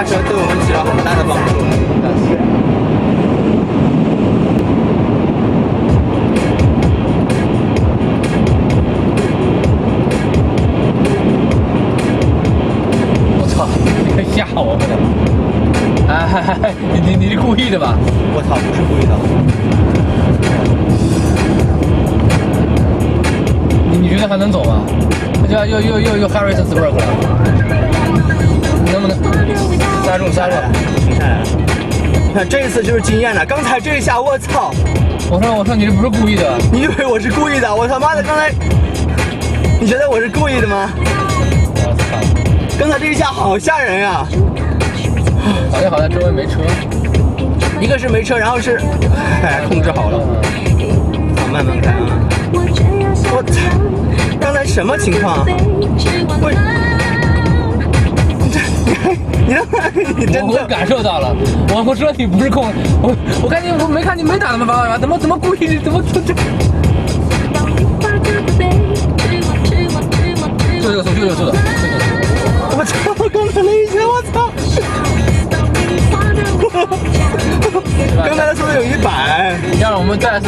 车对我们起了很大的帮助。我操，你吓我们了！哎，你是故意的吧？我操，不是故意的。你觉得还能走吗？这又 Harrisonburg 了，能不能刹住？停下来了。你看这一次就是经验了，刚才这一下，我操！我说你这不是故意的？你以为我是故意的？我他妈的刚才，你觉得我是故意的吗？我操！刚才这一下好吓人啊！好在周围没车，一个是没车，然后是，控制好了。好，慢慢开啊！我操！刚才什么情况？你真的，我感受到了。我说你不是控，我看你，我没看你没打那么八卦，怎么故意怎么这？就这个速度，我操！刚才那一下，我操！刚才的速度有100。让我们再次。